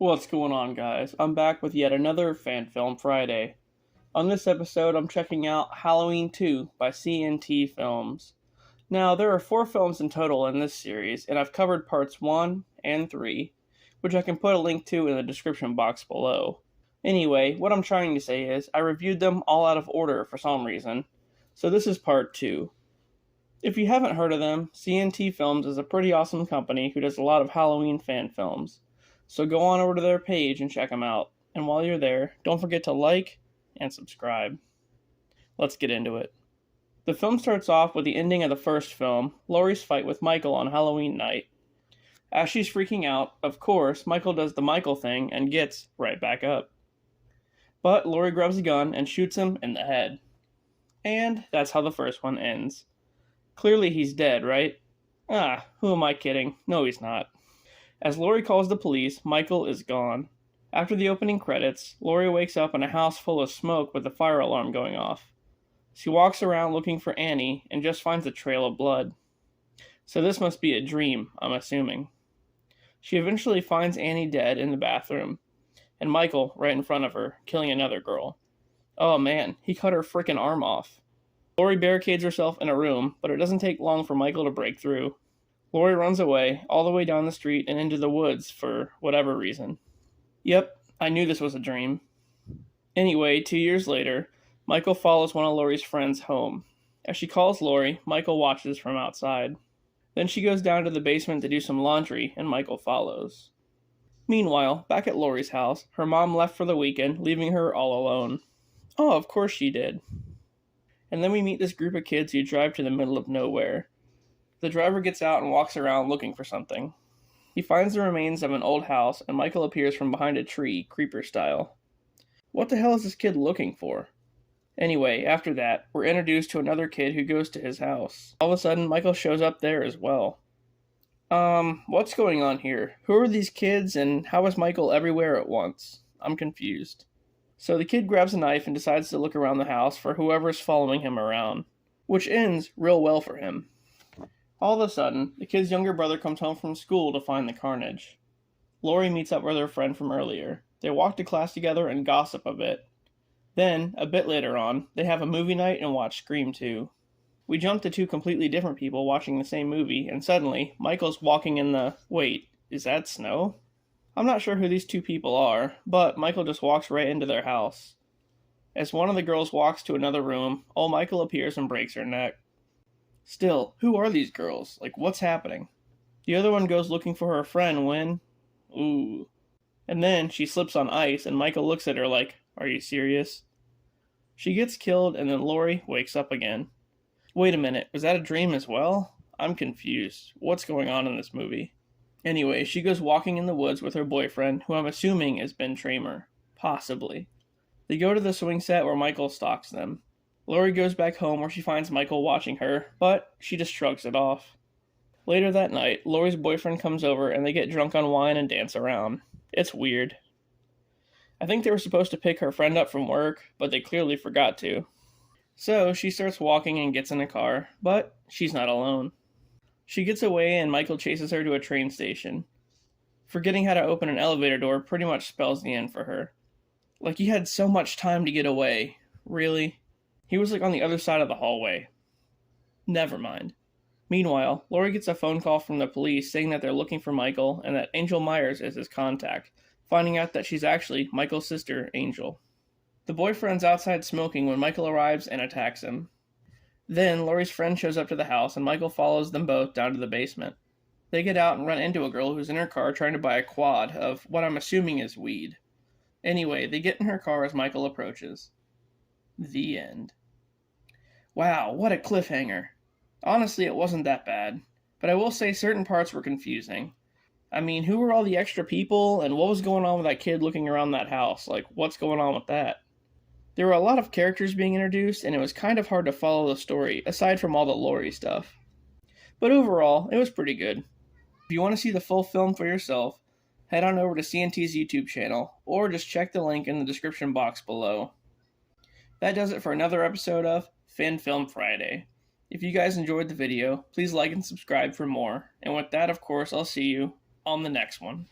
What's going on, guys? I'm back with yet another Fan Film Friday. On this episode, I'm checking out Halloween 2 by CNT Films. Now, there are 4 films in total in this series, and I've covered parts 1 and 3, which I can put a link to in the description box below. Anyway, what I'm trying to say is, I reviewed them all out of order for some reason, so this is part 2. If you haven't heard of them, CNT Films is a pretty awesome company who does a lot of Halloween fan films. So go on over to their page and check them out. And while you're there, don't forget to like and subscribe. Let's get into it. The film starts off with the ending of the first film, Laurie's fight with Michael on Halloween night. As she's freaking out, of course, Michael does the Michael thing and gets right back up. But Laurie grabs a gun and shoots him in the head. And that's how the first one ends. Clearly he's dead, right? Who am I kidding? No, he's not. As Laurie calls the police, Michael is gone. After the opening credits, Laurie wakes up in a house full of smoke with the fire alarm going off. She walks around looking for Annie and just finds a trail of blood. So this must be a dream, I'm assuming. She eventually finds Annie dead in the bathroom, and Michael right in front of her, killing another girl. Oh man, he cut her frickin' arm off. Laurie barricades herself in a room, but it doesn't take long for Michael to break through. Laurie runs away, all the way down the street and into the woods for whatever reason. Yep, I knew this was a dream. Anyway, 2 years later, Michael follows one of Laurie's friends home. As she calls Laurie, Michael watches from outside. Then she goes down to the basement to do some laundry, and Michael follows. Meanwhile, back at Laurie's house, her mom left for the weekend, leaving her all alone. Oh, of course she did. And then we meet this group of kids who drive to the middle of nowhere. The driver gets out and walks around looking for something. He finds the remains of an old house, and Michael appears from behind a tree, creeper style. What the hell is this kid looking for? Anyway, after that, we're introduced to another kid who goes to his house. All of a sudden, Michael shows up there as well. What's going on here? Who are these kids, and how is Michael everywhere at once? I'm confused. So the kid grabs a knife and decides to look around the house for whoever's following him around, which ends real well for him. All of a sudden, the kid's younger brother comes home from school to find the carnage. Laurie meets up with her friend from earlier. They walk to class together and gossip a bit. Then, a bit later on, they have a movie night and watch Scream 2. We jump to 2 completely different people watching the same movie, and suddenly, Michael's walking in the... Wait, is that snow? I'm not sure who these 2 people are, but Michael just walks right into their house. As one of the girls walks to another room, old Michael appears and breaks her neck. Still, who are these girls? Like, what's happening? The other one goes looking for her friend when... Ooh. And then she slips on ice and Michael looks at her like, are you serious? She gets killed and then Laurie wakes up again. Wait a minute, was that a dream as well? I'm confused. What's going on in this movie? Anyway, she goes walking in the woods with her boyfriend, who I'm assuming is Ben Tramer. Possibly. They go to the swing set where Michael stalks them. Laurie goes back home where she finds Michael watching her, but she just shrugs it off. Later that night, Laurie's boyfriend comes over and they get drunk on wine and dance around. It's weird. I think they were supposed to pick her friend up from work, but they clearly forgot to. So she starts walking and gets in a car, but she's not alone. She gets away and Michael chases her to a train station. Forgetting how to open an elevator door pretty much spells the end for her. Like, you had so much time to get away. Really? He was like on the other side of the hallway. Never mind. Meanwhile, Laurie gets a phone call from the police saying that they're looking for Michael and that Angel Myers is his contact, finding out that she's actually Michael's sister, Angel. The boyfriend's outside smoking when Michael arrives and attacks him. Then, Laurie's friend shows up to the house and Michael follows them both down to the basement. They get out and run into a girl who's in her car trying to buy a quad of what I'm assuming is weed. Anyway, they get in her car as Michael approaches. The end. Wow, what a cliffhanger. Honestly, it wasn't that bad, but I will say certain parts were confusing. I mean, who were all the extra people, and what was going on with that kid looking around that house? Like, what's going on with that? There were a lot of characters being introduced, and it was kind of hard to follow the story, aside from all the Laurie stuff. But overall, it was pretty good. If you want to see the full film for yourself, head on over to CNT's YouTube channel, or just check the link in the description box below. That does it for another episode of Fan Film Friday. If you guys enjoyed the video, please like and subscribe for more. And with that, of course, I'll see you on the next one.